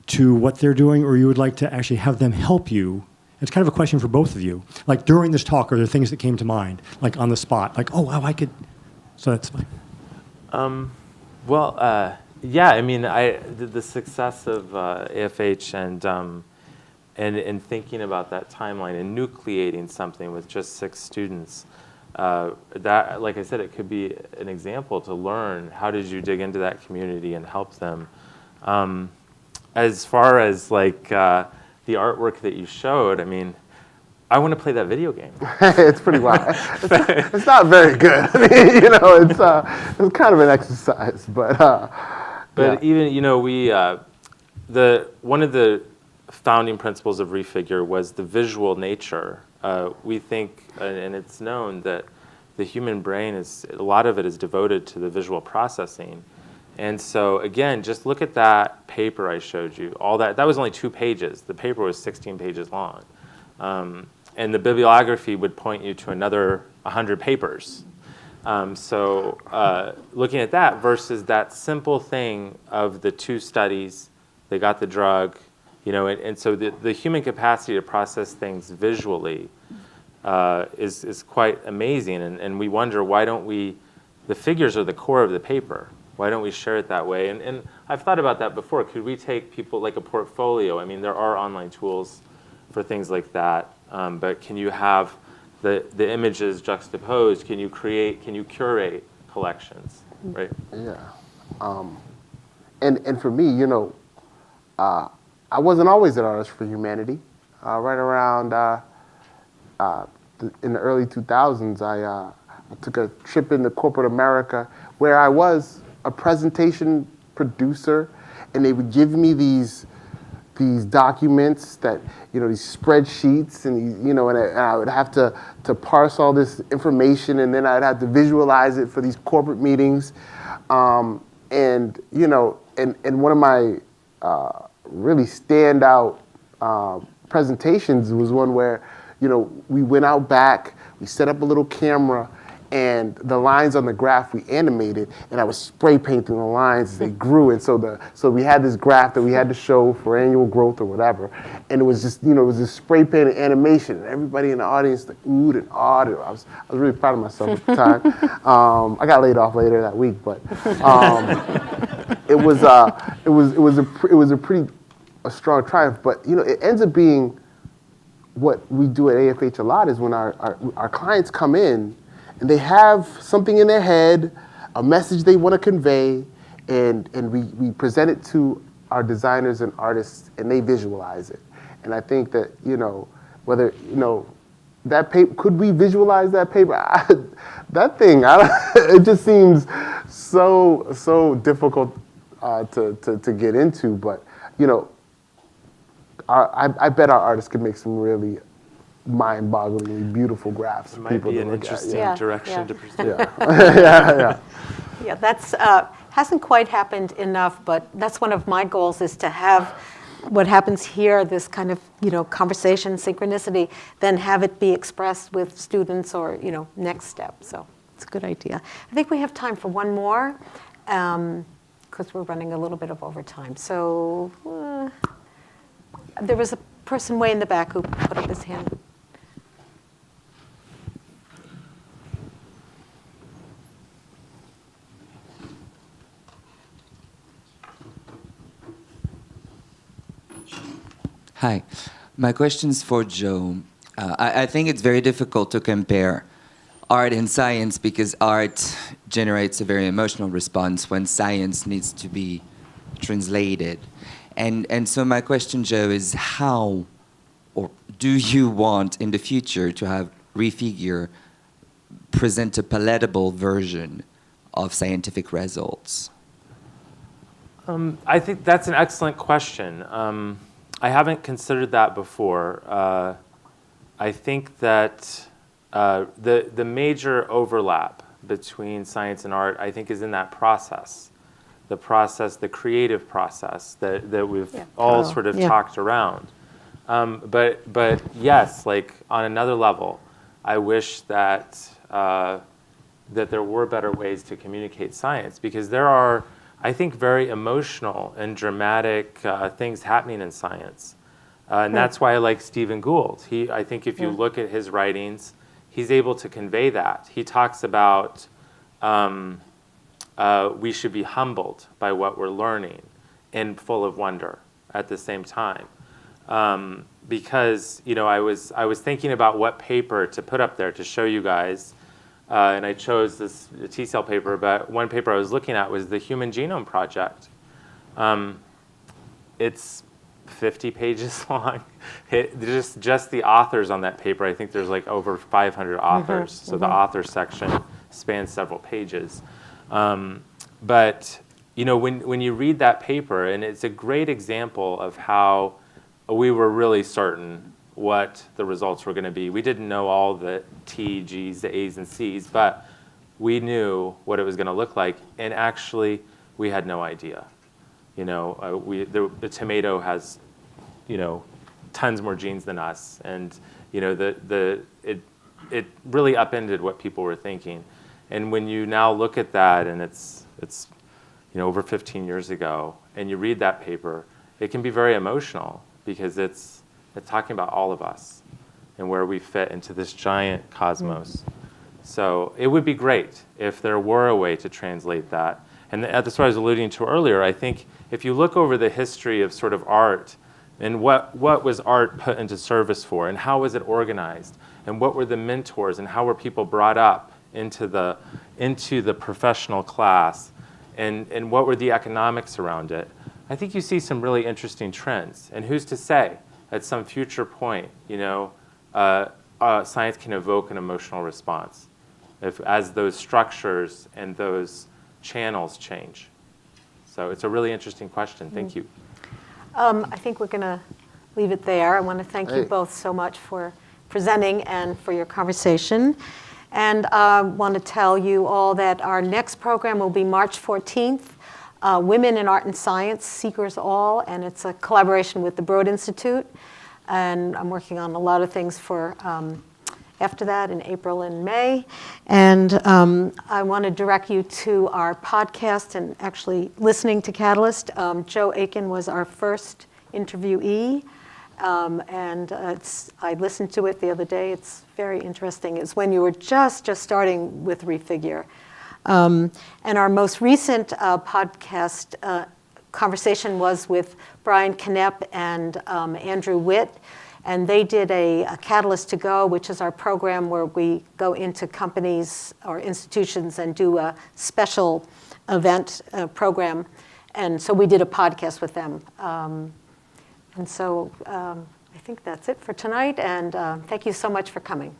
to what they're doing, or you would like to actually have them help you. It's kind of a question for both of you. Like during this talk, are there things that came to mind, like on the spot, like, oh, wow, I could... So that's fine. Yeah. I mean, the success of AFH and thinking about that timeline and nucleating something with just 6 students. That, like I said, it could be an example to learn how did you dig into that community and help them. As far as like the artwork that you showed, I mean, I want to play that video game. It's pretty wild. It's not very good. I mean, you know, it's kind of an exercise, but yeah. Even, you know, one of the founding principles of Refigure was the visual nature. We think, and it's known that the human brain a lot of it is devoted to the visual processing. And so again, just look at that paper I showed you. All that was only 2 pages. The paper was 16 pages long. And the bibliography would point you to another 100 papers. Looking at that versus that simple thing of the 2 studies, they got the drug, you know, and so the human capacity to process things visually is quite amazing. And we wonder, why don't the figures are the core of the paper. Why don't we share it that way? And I've thought about that before. Could we take people like a portfolio? I mean, there are online tools for things like that. But can you have the images juxtaposed? Can you curate collections, right? Yeah. And for me, you know, I wasn't always at Artists for Humanity. Right around in the early 2000s, I took a trip into corporate America where I was a presentation producer, and they would give me these documents that, you know, these spreadsheets, and, you know, and I would have to parse all this information, and then I'd have to visualize it for these corporate meetings. And, you know, and one of my really standout presentations was one where, you know, we went out back, we set up a little camera, and the lines on the graph we animated, and I was spray painting the lines as they grew. And so we had this graph that we had to show for annual growth or whatever. And it was just, you know, it was this spray painted animation, and everybody in the audience like oohed and awed. I was really proud of myself at the time. I got laid off later that week, but it was a pretty strong triumph. But, you know, it ends up being what we do at AFH a lot is when our clients come in and they have something in their head, a message they want to convey, and we present it to our designers and artists, and they visualize it. And I think that, you know, whether, you know, that paper, could we visualize that paper? That thing, it just seems so difficult to get into. But, you know, I bet our artists could make some really mind-bogglingly beautiful graphs. It might be an interesting direction to pursue. Yeah. Yeah, that's hasn't quite happened enough, but that's one of my goals, is to have what happens here, this kind of, you know, conversation, synchronicity, then have it be expressed with students or, you know, next step. So it's a good idea. I think we have time for one more, because we're running a little bit of overtime. So there was a person way in the back who put up his hand. Hi, my question is for Joe. I think it's very difficult to compare art and science because art generates a very emotional response when science needs to be translated. And so my question, Joe, is how or do you want in the future to have Refigure present a palatable version of scientific results? I think that's an excellent question. I haven't considered that before. I think that the major overlap between science and art, I think, is in that process. The process, the creative process that we've all sort of talked around. But yes, like on another level, I wish that that there were better ways to communicate science, because there are, I think, very emotional and dramatic things happening in science. And that's why I like Stephen Gould. I think if you look at his writings, he's able to convey that. He talks about we should be humbled by what we're learning and full of wonder at the same time. Because I was thinking about what paper to put up there to show you guys, and I chose this T-cell paper, but one paper I was looking at was the Human Genome Project. It's 50 pages long. Just the authors on that paper, I think there's like over 500 authors, so the author section spans several pages. But when you read that paper, and it's a great example of how we were really certain what the results were going to be. We didn't know all the T, G's, the A's, and C's, but we knew what it was going to look like, and actually, we had no idea. The tomato has, tons more genes than us, and it really upended what people were thinking. And when you now look at that, and it's over 15 years ago, and you read that paper, it can be very emotional, because it's talking about all of us and where we fit into this giant cosmos. So it would be great if there were a way to translate that. And that's what I was alluding to earlier. I think if you look over the history of sort of art, and what was art put into service for, and how was it organized, and what were the mentors, and how were people brought up into the professional class, and what were the economics around it, I think you see some really interesting trends. And who's to say at some future point, science can evoke an emotional response as those structures and those channels change. So it's a really interesting question. Thank you. I think we're going to leave it there. I want to thank you both so much for presenting and for your conversation. And I want to tell you all that our next program will be March 14th, Women in Art and Science, Seekers All, and it's a collaboration with the Broad Institute. And I'm working on a lot of things for after that in April and May. And I want to direct you to our podcast and actually listening to Catalyst. Joe Aiken was our first interviewee. And I listened to it the other day. It's very interesting. It's when you were just starting with Refigure. And our most recent podcast conversation was with Brian Knepp and Andrew Witt. And they did a Catalyst to Go, which is our program where we go into companies or institutions and do a special event program. And so we did a podcast with them. And so I think that's it for tonight. And thank you so much for coming.